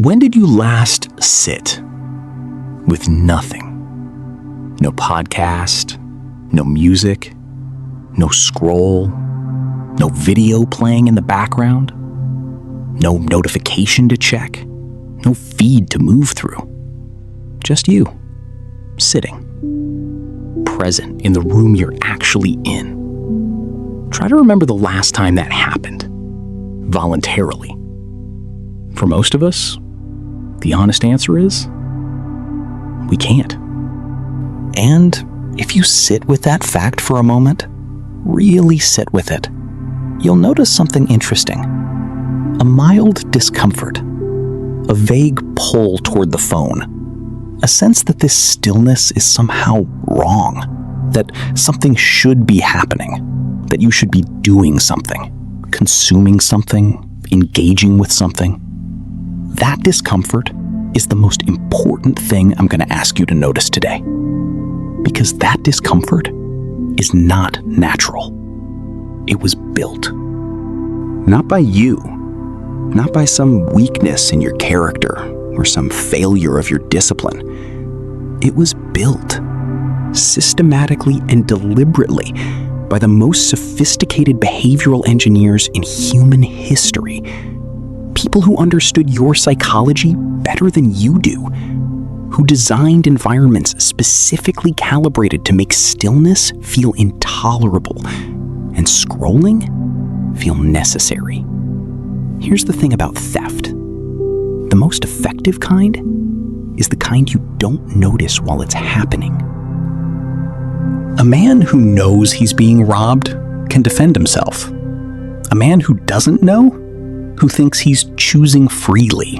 When did you last sit with nothing? No podcast, no music, no scroll, no video playing in the background, no notification to check, no feed to move through. Just you, sitting, present in the room you're actually in. Try to remember the last time that happened, voluntarily. For most of us, the honest answer is, we can't. And if you sit with that fact for a moment, really sit with it, you'll notice something interesting. A mild discomfort, a vague pull toward the phone, a sense that this stillness is somehow wrong, that something should be happening, that you should be doing something, consuming something, engaging with something. That discomfort is the most important thing I'm going to ask you to notice today. Because that discomfort is not natural. It was built. Not by you, not by some weakness in your character or some failure of your discipline. It was built systematically and deliberately by the most sophisticated behavioral engineers in human history. People who understood your psychology better than you do, who designed environments specifically calibrated to make stillness feel intolerable and scrolling feel necessary. Here's the thing about theft. The most effective kind is the kind you don't notice while it's happening. A man who knows he's being robbed can defend himself. A man who doesn't know, who thinks he's choosing freely,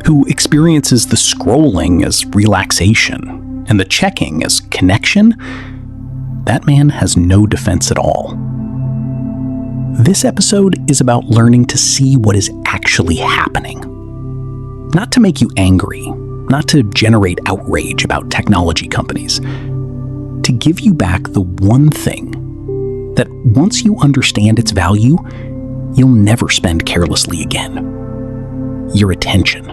who experiences the scrolling as relaxation and the checking as connection, that man has no defense at all. This episode is about learning to see what is actually happening. Not to make you angry, not to generate outrage about technology companies, to give you back the one thing that once you understand its value, you'll never spend carelessly again. Your attention.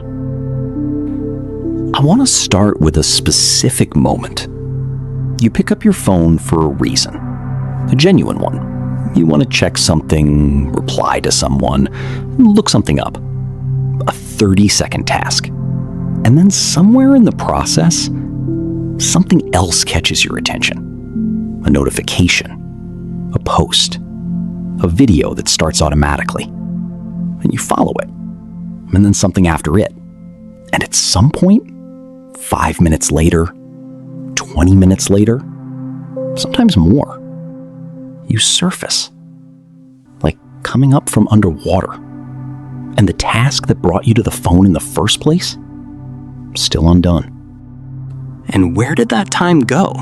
I want to start with a specific moment. You pick up your phone for a reason, a genuine one. You want to check something, reply to someone, look something up. A 30-second task. And then somewhere in the process, something else catches your attention. A notification, a post, a video that starts automatically. And you follow it. And then something after it. And at some point, 5 minutes later, 20 minutes later, sometimes more, you surface, like coming up from underwater. And the task that brought you to the phone in the first place, still undone. And where did that time go?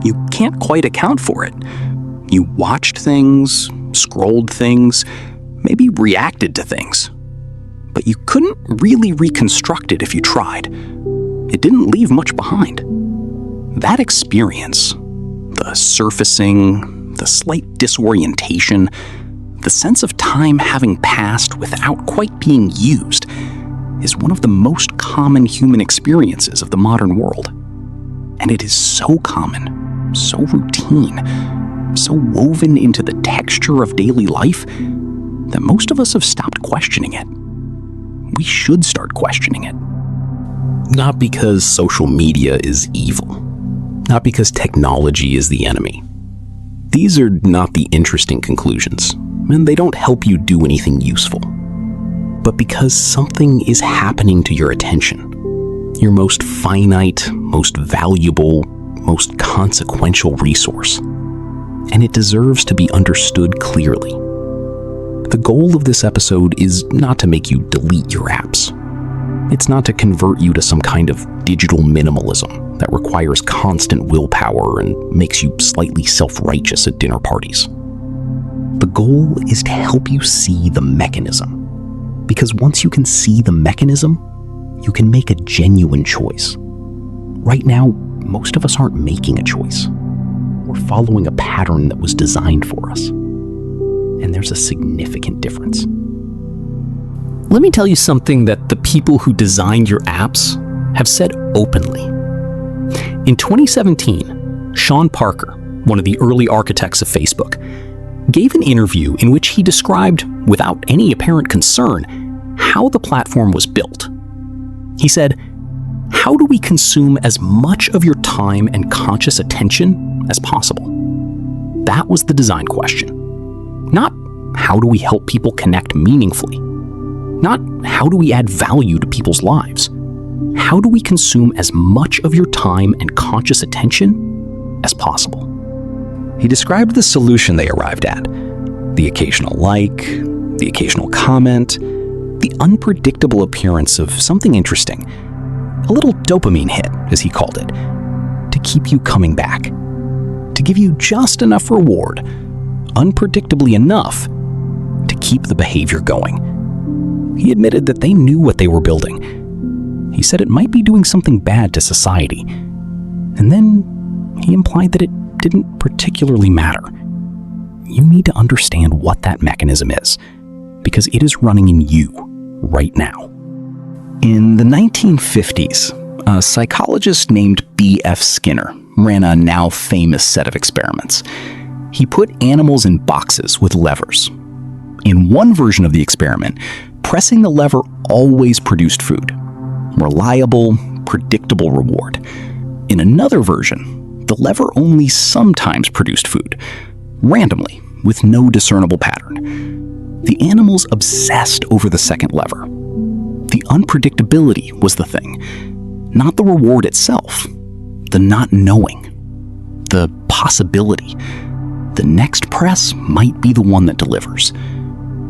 You can't quite account for it. You watched things, scrolled things, maybe reacted to things. But you couldn't really reconstruct it if you tried. It didn't leave much behind. That experience, the surfacing, the slight disorientation, the sense of time having passed without quite being used, is one of the most common human experiences of the modern world. And it is so common, so routine, so woven into the texture of daily life that most of us have stopped questioning it. We should start questioning it. Not because social media is evil, not because technology is the enemy. These are not the interesting conclusions, and they don't help you do anything useful. But because something is happening to your attention, your most finite, most valuable, most consequential resource, and it deserves to be understood clearly. The goal of this episode is not to make you delete your apps. It's not to convert you to some kind of digital minimalism that requires constant willpower and makes you slightly self-righteous at dinner parties. The goal is to help you see the mechanism. Because once you can see the mechanism, you can make a genuine choice. Right now, most of us aren't making a choice. We're following a pattern that was designed for us. And there's a significant difference. Let me tell you something that the people who designed your apps have said openly. In 2017, Sean Parker, one of the early architects of Facebook, gave an interview in which he described, without any apparent concern, how the platform was built. He said, "How do we consume as much of your time and conscious attention as possible?" That was the design question. Not how do we help people connect meaningfully? Not how do we add value to people's lives? How do we consume as much of your time and conscious attention as possible? He described the solution they arrived at: the occasional like, the occasional comment, the unpredictable appearance of something interesting, a little dopamine hit, as he called it, to keep you coming back, to give you just enough reward, unpredictably enough, to keep the behavior going. He admitted that they knew what they were building. He said it might be doing something bad to society. And then he implied that it didn't particularly matter. You need to understand what that mechanism is, because it is running in you right now. In the 1950s, a psychologist named B.F. Skinner ran a now famous set of experiments. He put animals in boxes with levers. In one version of the experiment, pressing the lever always produced food. Reliable, predictable reward. In another version, the lever only sometimes produced food, randomly, with no discernible pattern. The animals obsessed over the second lever. The unpredictability was the thing, not the reward itself, the not knowing, the possibility. The next press might be the one that delivers.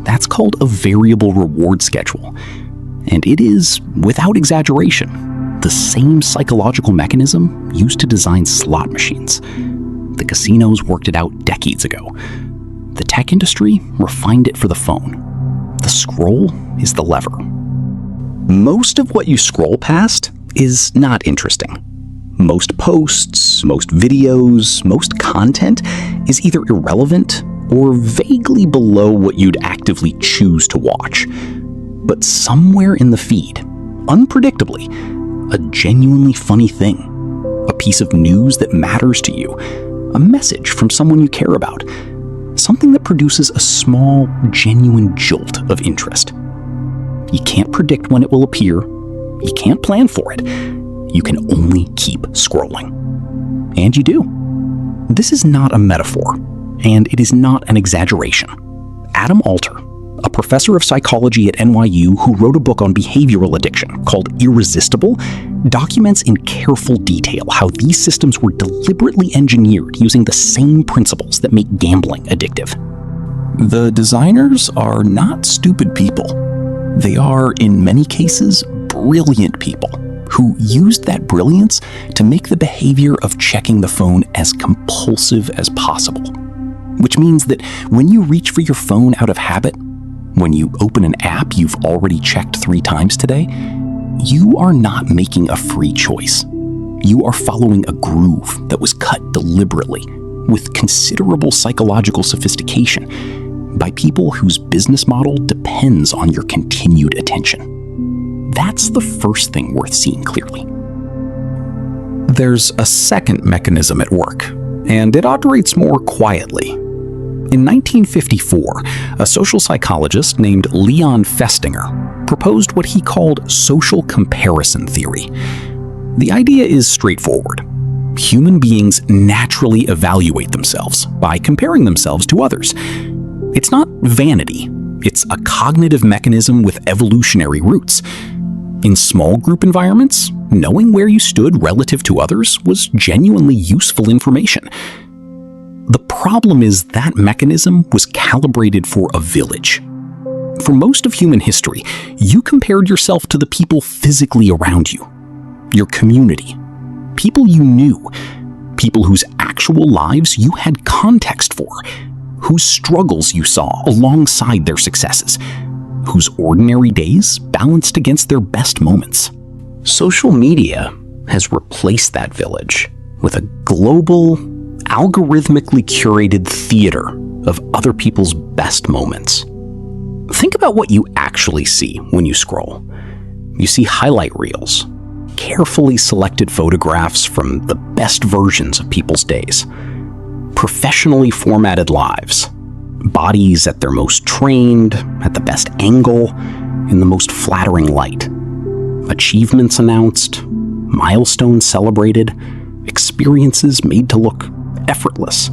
That's called a variable reward schedule. And it is, without exaggeration, the same psychological mechanism used to design slot machines. The casinos worked it out decades ago. The tech industry refined it for the phone. The scroll is the lever. Most of what you scroll past is not interesting. Most posts, most videos, most content is either irrelevant or vaguely below what you'd actively choose to watch. But somewhere in the feed, unpredictably, a genuinely funny thing, a piece of news that matters to you, a message from someone you care about, something that produces a small, genuine jolt of interest. You can't predict when it will appear. You can't plan for it. You can only keep scrolling. And you do. This is not a metaphor, and it is not an exaggeration. Adam Alter, a professor of psychology at NYU who wrote a book on behavioral addiction called Irresistible, documents in careful detail how these systems were deliberately engineered using the same principles that make gambling addictive. The designers are not stupid people. They are, in many cases, brilliant people who used that brilliance to make the behavior of checking the phone as compulsive as possible. Which means that when you reach for your phone out of habit, when you open an app you've already checked 3 times today, you are not making a free choice. You are following a groove that was cut deliberately, with considerable psychological sophistication, by people whose business model depends on your continued attention. That's the first thing worth seeing clearly. There's a second mechanism at work, and it operates more quietly. In 1954, a social psychologist named Leon Festinger proposed what he called social comparison theory. The idea is straightforward. Human beings naturally evaluate themselves by comparing themselves to others. It's not vanity. It's a cognitive mechanism with evolutionary roots. In small group environments, knowing where you stood relative to others was genuinely useful information. The problem is that mechanism was calibrated for a village. For most of human history, you compared yourself to the people physically around you, your community, people you knew, people whose actual lives you had context for, whose struggles you saw alongside their successes, whose ordinary days balanced against their best moments. Social media has replaced that village with a global, algorithmically curated theater of other people's best moments. Think about what you actually see when you scroll. You see highlight reels, carefully selected photographs from the best versions of people's days, professionally formatted lives, bodies at their most trained, at the best angle, in the most flattering light, achievements announced, milestones celebrated, experiences made to look effortless.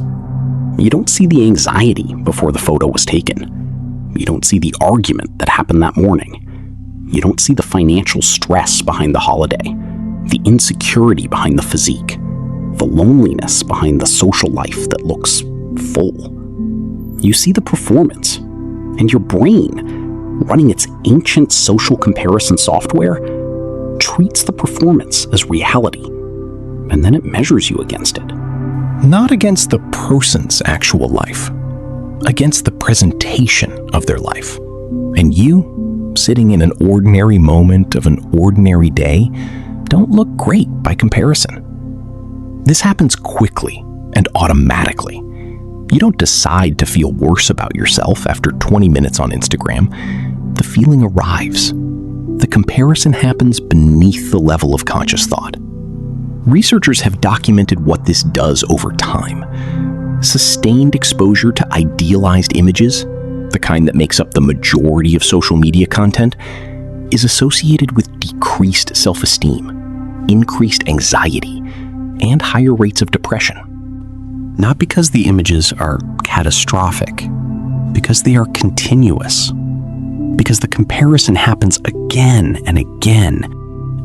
You don't see the anxiety before the photo was taken. You don't see the argument that happened that morning. You don't see the financial stress behind the holiday, the insecurity behind the physique, the loneliness behind the social life that looks full. You see the performance, and your brain, running its ancient social comparison software, treats the performance as reality, and then it measures you against it. Not against the person's actual life, against the presentation of their life. And you, sitting in an ordinary moment of an ordinary day, don't look great by comparison. This happens quickly and automatically. You don't decide to feel worse about yourself after 20 minutes on Instagram. The feeling arrives. The comparison happens beneath the level of conscious thought. Researchers have documented what this does over time. Sustained exposure to idealized images, the kind that makes up the majority of social media content, is associated with decreased self-esteem, increased anxiety, and higher rates of depression. Not because the images are catastrophic, because they are continuous, because the comparison happens again and again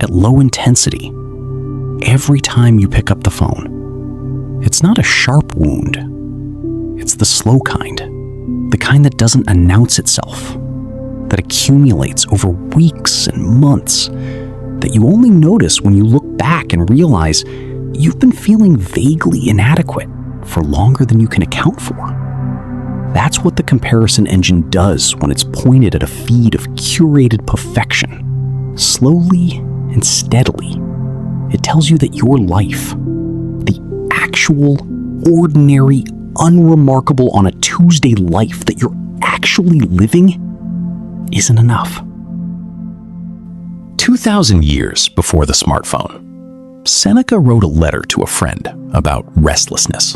at low intensity. Every time you pick up the phone, it's not a sharp wound. It's the slow kind, the kind that doesn't announce itself, that accumulates over weeks and months, that you only notice when you look back and realize you've been feeling vaguely inadequate for longer than you can account for. That's what the comparison engine does when it's pointed at a feed of curated perfection. Slowly and steadily, it tells you that your life, the actual, ordinary, unremarkable on a Tuesday life that you're actually living, isn't enough. 2,000 years before the smartphone, Seneca wrote a letter to a friend about restlessness.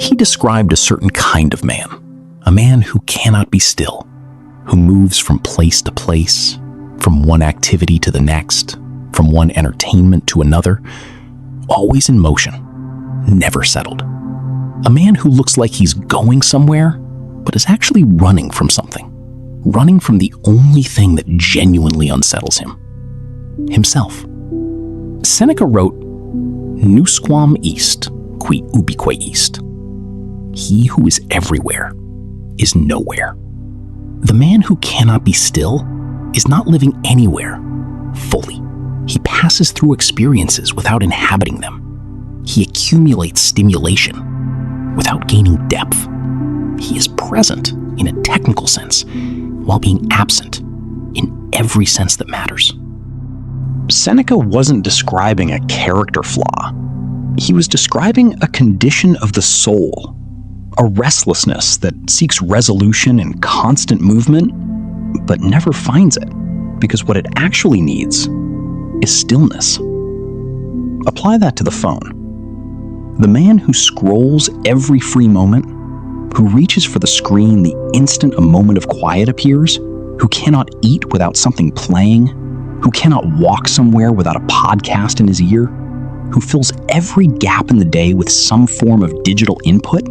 He described a certain kind of man, a man who cannot be still, who moves from place to place, from one activity to the next, from one entertainment to another, always in motion, never settled. A man who looks like he's going somewhere, but is actually running from something, running from the only thing that genuinely unsettles him, himself. Seneca wrote, "Nusquam est, qui ubique est." He who is everywhere is nowhere. The man who cannot be still is not living anywhere fully. He passes through experiences without inhabiting them. He accumulates stimulation without gaining depth. He is present in a technical sense while being absent in every sense that matters. Seneca wasn't describing a character flaw. He was describing a condition of the soul, a restlessness that seeks resolution and constant movement, but never finds it, because what it actually needs is stillness. Apply that to the phone. The man who scrolls every free moment, who reaches for the screen the instant a moment of quiet appears, who cannot eat without something playing, who cannot walk somewhere without a podcast in his ear, who fills every gap in the day with some form of digital input,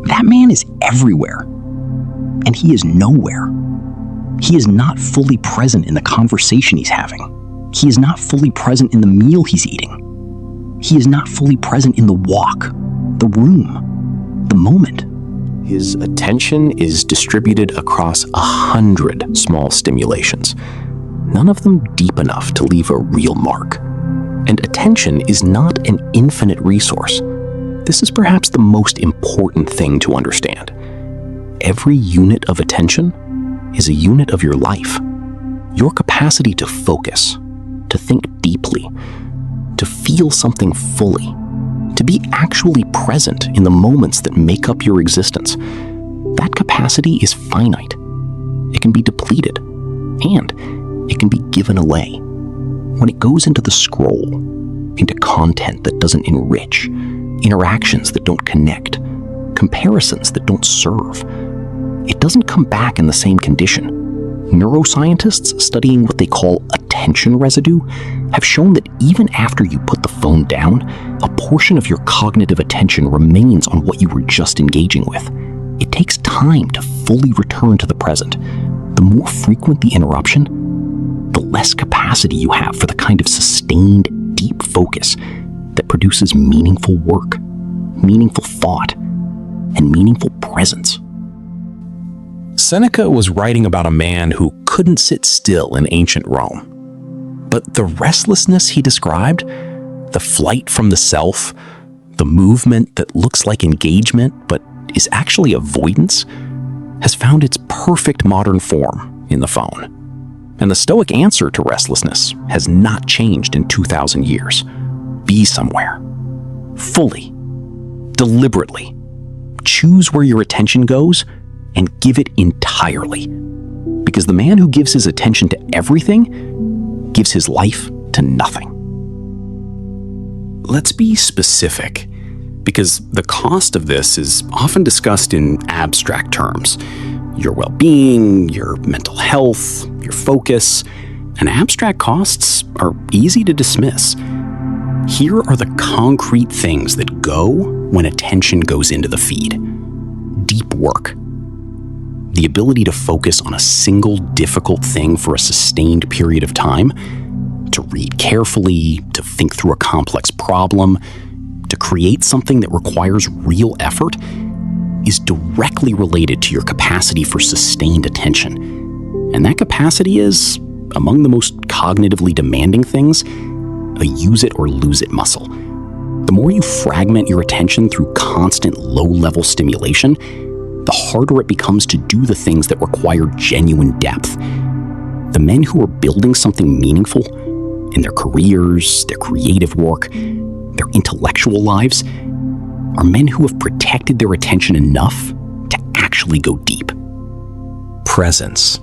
that man is everywhere, and he is nowhere. He is not fully present in the conversation he's having. He is not fully present in the meal he's eating. He is not fully present in the walk, the room, the moment. His attention is distributed across 100 small stimulations, none of them deep enough to leave a real mark. And attention is not an infinite resource. This is perhaps the most important thing to understand. Every unit of attention is a unit of your life. Your capacity to focus, to think deeply, to feel something fully, to be actually present in the moments that make up your existence, that capacity is finite. it can be depleted, and it can be given away. When it goes into the scroll, into content that doesn't enrich, interactions that don't connect, comparisons that don't serve, it doesn't come back in the same condition. Neuroscientists studying what they call attention residue have shown that even after you put the phone down, a portion of your cognitive attention remains on what you were just engaging with. It takes time to fully return to the present. The more frequent the interruption, the less capacity you have for the kind of sustained, deep focus that produces meaningful work, meaningful thought, and meaningful presence. Seneca was writing about a man who couldn't sit still in ancient Rome. But the restlessness he described, the flight from the self, the movement that looks like engagement but is actually avoidance, has found its perfect modern form in the phone. And the Stoic answer to restlessness has not changed in 2,000 years. Be somewhere. Fully. Deliberately. Choose where your attention goes and give it entirely. Because the man who gives his attention to everything gives his life to nothing. Let's be specific, because the cost of this is often discussed in abstract terms. Your well-being, your mental health, your focus, and abstract costs are easy to dismiss. Here are the concrete things that go when attention goes into the feed. Deep work. The ability to focus on a single difficult thing for a sustained period of time, to read carefully, to think through a complex problem, to create something that requires real effort, is directly related to your capacity for sustained attention. And that capacity is, among the most cognitively demanding things, a use it or lose it muscle. The more you fragment your attention through constant low-level stimulation, the harder it becomes to do the things that require genuine depth. The men who are building something meaningful in their careers, their creative work, their intellectual lives, are men who have protected their attention enough to actually go deep. Presence.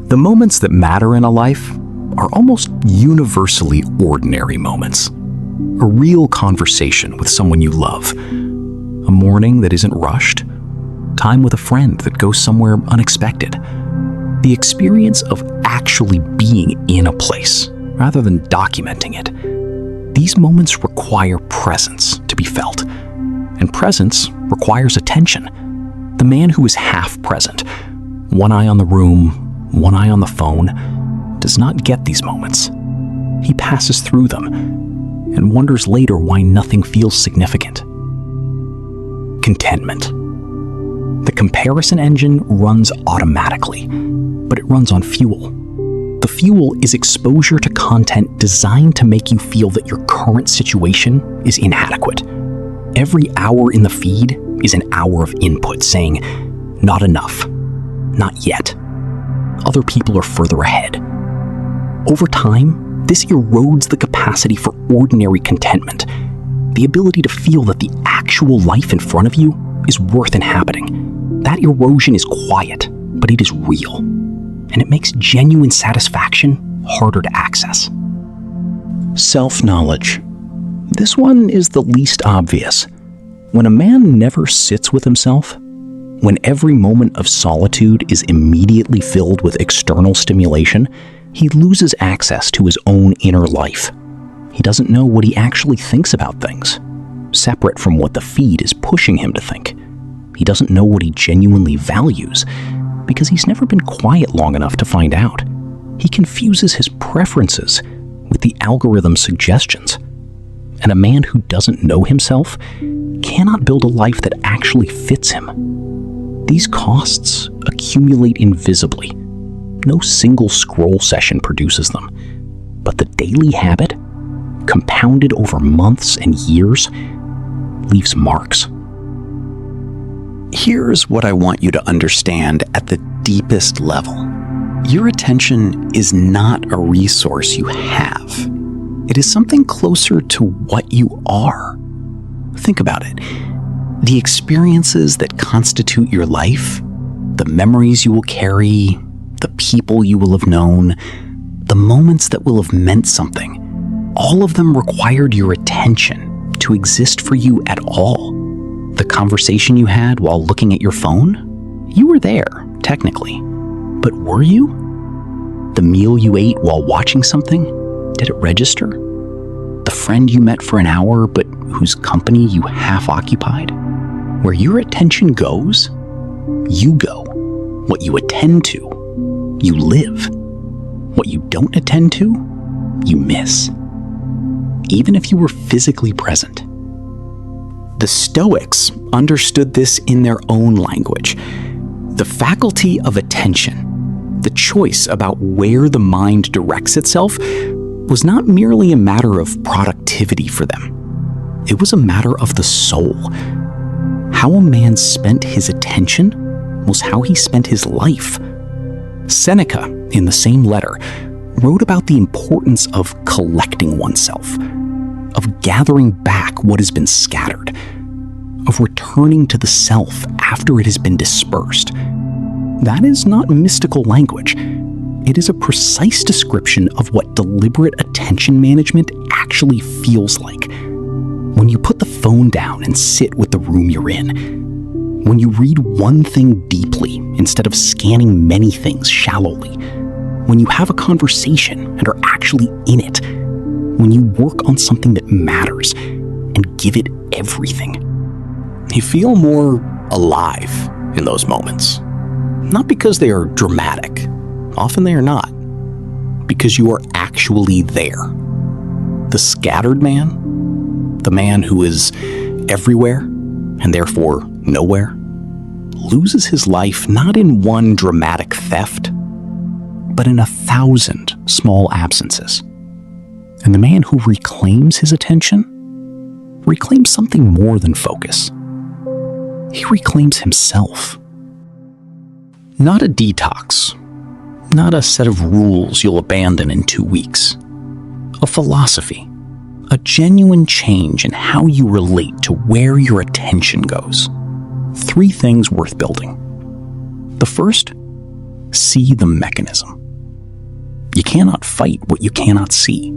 The moments that matter in a life are almost universally ordinary moments. A real conversation with someone you love, a morning that isn't rushed, time with a friend that goes somewhere unexpected. The experience of actually being in a place, rather than documenting it. These moments require presence to be felt, and presence requires attention. The man who is half present, one eye on the room, one eye on the phone, does not get these moments. He passes through them and wonders later why nothing feels significant. Contentment. The comparison engine runs automatically, but it runs on fuel. The fuel is exposure to content designed to make you feel that your current situation is inadequate. Every hour in the feed is an hour of input saying, not enough, not yet. Other people are further ahead. Over time, this erodes the capacity for ordinary contentment, the ability to feel that the actual life in front of you is worth inhabiting. That erosion is quiet, but it is real, and it makes genuine satisfaction harder to access. Self-knowledge. This one is the least obvious. When a man never sits with himself, when every moment of solitude is immediately filled with external stimulation, he loses access to his own inner life. He doesn't know what he actually thinks about things, separate from what the feed is pushing him to think. He doesn't know what he genuinely values because he's never been quiet long enough to find out. He confuses his preferences with the algorithm's suggestions. And a man who doesn't know himself cannot build a life that actually fits him. These costs accumulate invisibly. No single scroll session produces them, but the daily habit, compounded over months and years, leaves marks. Here's what I want you to understand at the deepest level. Your attention is not a resource you have. It is something closer to what you are. Think about it. The experiences that constitute your life, the memories you will carry, the people you will have known, the moments that will have meant something, all of them required your attention to exist for you at all. The conversation you had while looking at your phone? You were there, technically. But were you? The meal you ate while watching something? Did it register? The friend you met for an hour but whose company you half occupied? Where your attention goes, you go. What you attend to, you live. What you don't attend to, you miss. Even if you were physically present. The Stoics understood this in their own language. The faculty of attention, the choice about where the mind directs itself, was not merely a matter of productivity for them. It was a matter of the soul. How a man spent his attention was how he spent his life. Seneca, in the same letter, wrote about the importance of collecting oneself, of gathering back what has been scattered, of returning to the self after it has been dispersed. That is not mystical language. It is a precise description of what deliberate attention management actually feels like. When you put the phone down and sit with the room you're in, when you read one thing deeply instead of scanning many things shallowly, when you have a conversation and are actually in it, when you work on something that matters and give it everything. You feel more alive in those moments. Not because they are dramatic. Often they are not. Because you are actually there. The scattered man, the man who is everywhere and therefore nowhere, loses his life not in one dramatic theft, but in 1,000 small absences. And the man who reclaims his attention reclaims something more than focus. He reclaims himself. Not a detox, not a set of rules you'll abandon in 2 weeks. A philosophy, a genuine change in how you relate to where your attention goes. 3 things worth building. The first, see the mechanism. You cannot fight what you cannot see.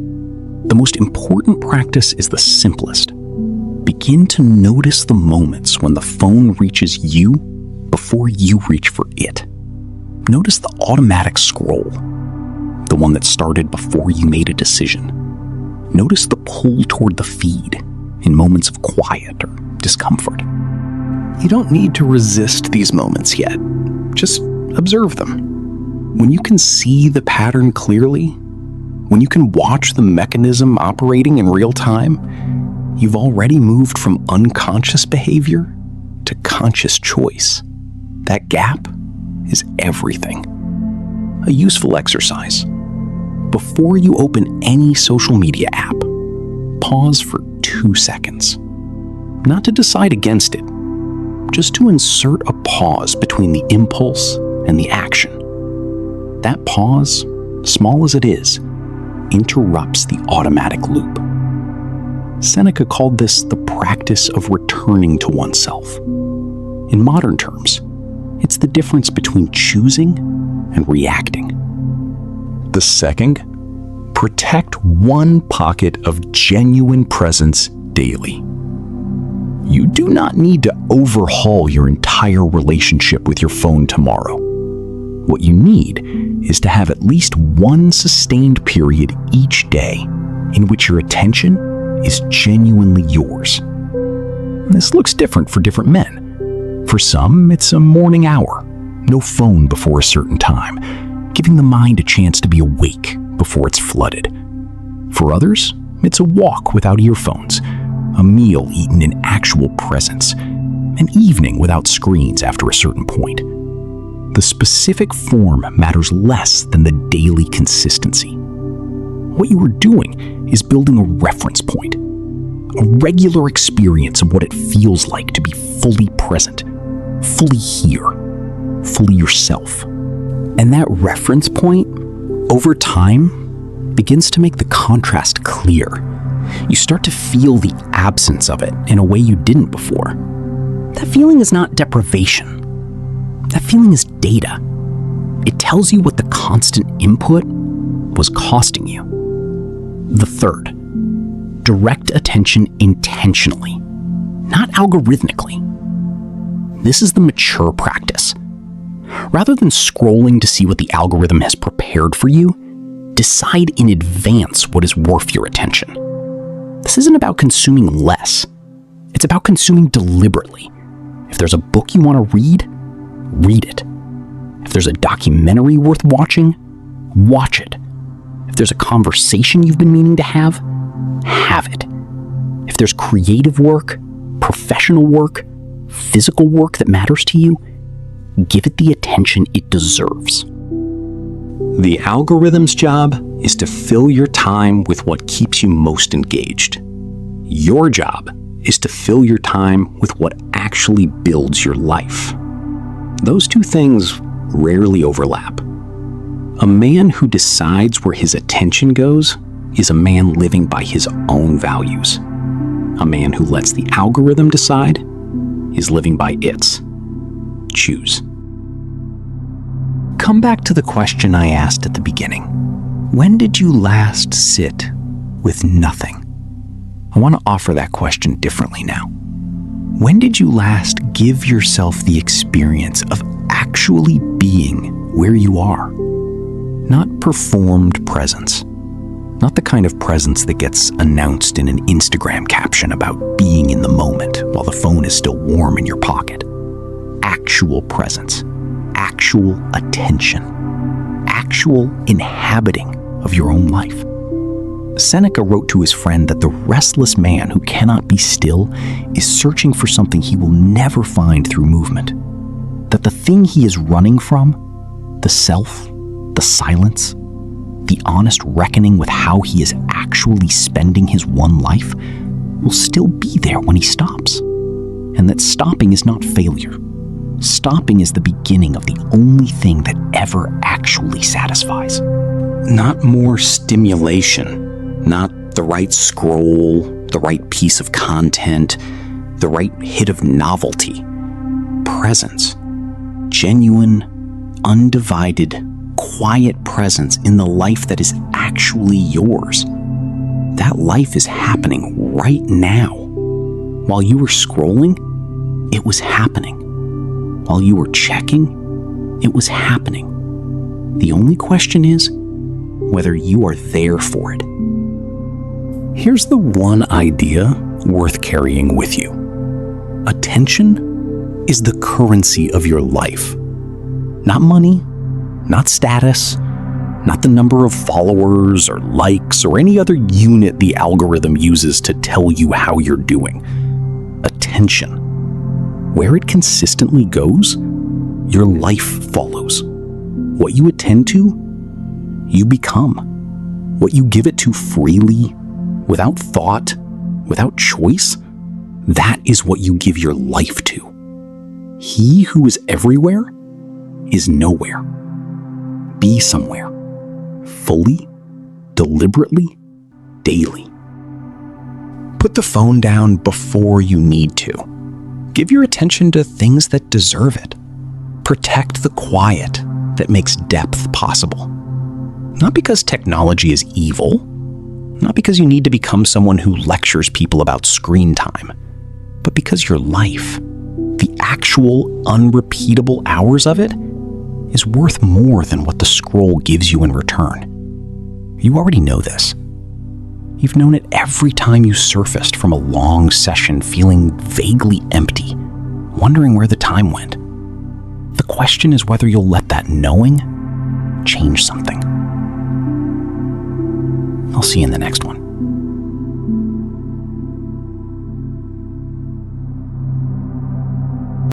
The most important practice is the simplest. Begin to notice the moments when the phone reaches you before you reach for it. Notice the automatic scroll, the one that started before you made a decision. Notice the pull toward the feed in moments of quiet or discomfort. You don't need to resist these moments yet. Just observe them. When you can see the pattern clearly, when you can watch the mechanism operating in real time, you've already moved from unconscious behavior to conscious choice. That gap is everything. A useful exercise. Before you open any social media app, pause for 2 seconds. Not to decide against it, just to insert a pause between the impulse and the action. That pause, small as it is, interrupts the automatic loop. Seneca called this the practice of returning to oneself. In modern terms, it's the difference between choosing and reacting. The second, protect one pocket of genuine presence daily. You do not need to overhaul your entire relationship with your phone tomorrow. What you need is to have at least one sustained period each day in which your attention is genuinely yours. This looks different for different men. For some, it's a morning hour, no phone before a certain time, giving the mind a chance to be awake before it's flooded. For others, it's a walk without earphones, a meal eaten in actual presence, an evening without screens after a certain point. The specific form matters less than the daily consistency. What you are doing is building a reference point, a regular experience of what it feels like to be fully present, fully here, fully yourself. And that reference point, over time, begins to make the contrast clear. You start to feel the absence of it in a way you didn't before. That feeling is not deprivation. That feeling is data. It tells you what the constant input was costing you. The third, direct attention intentionally, not algorithmically. This is the mature practice. Rather than scrolling to see what the algorithm has prepared for you, decide in advance what is worth your attention. This isn't about consuming less. It's about consuming deliberately. If there's a book you want to read, read it. If there's a documentary worth watching, watch it. If there's a conversation you've been meaning to have it. If there's creative work, professional work, physical work that matters to you, give it the attention it deserves. The algorithm's job is to fill your time with what keeps you most engaged. Your job is to fill your time with what actually builds your life. Those two things rarely overlap. A man who decides where his attention goes is a man living by his own values. A man who lets the algorithm decide is living by its. Choose. Come back to the question I asked at the beginning. When did you last sit with nothing? I want to offer that question differently now. When did you last give yourself the experience of actually being where you are? Not performed presence. Not the kind of presence that gets announced in an Instagram caption about being in the moment while the phone is still warm in your pocket. Actual presence. Actual attention. Actual inhabiting of your own life. Seneca wrote to his friend that the restless man who cannot be still is searching for something he will never find through movement. That the thing he is running from, the self, the silence, the honest reckoning with how he is actually spending his one life, will still be there when he stops. And that stopping is not failure. Stopping is the beginning of the only thing that ever actually satisfies. Not more stimulation, not the right scroll, the right piece of content, the right hit of novelty. Presence. Genuine, undivided, quiet presence in the life that is actually yours. That life is happening right now. While you were scrolling, it was happening. While you were checking, it was happening. The only question is whether you are there for it. Here's the one idea worth carrying with you. Attention is the currency of your life. Not money, not status, not the number of followers or likes or any other unit the algorithm uses to tell you how you're doing. Attention. Where it consistently goes, your life follows. What you attend to, you become. What you give it to freely, without thought, without choice, that is what you give your life to. He who is everywhere is nowhere. Be somewhere. Fully, deliberately, daily. Put the phone down before you need to. Give your attention to things that deserve it. Protect the quiet that makes depth possible. Not because technology is evil, not because you need to become someone who lectures people about screen time, but because your life, the actual unrepeatable hours of it, is worth more than what the scroll gives you in return. You already know this. You've known it every time you surfaced from a long session feeling vaguely empty, wondering where the time went. The question is whether you'll let that knowing change something. I'll see you in the next one.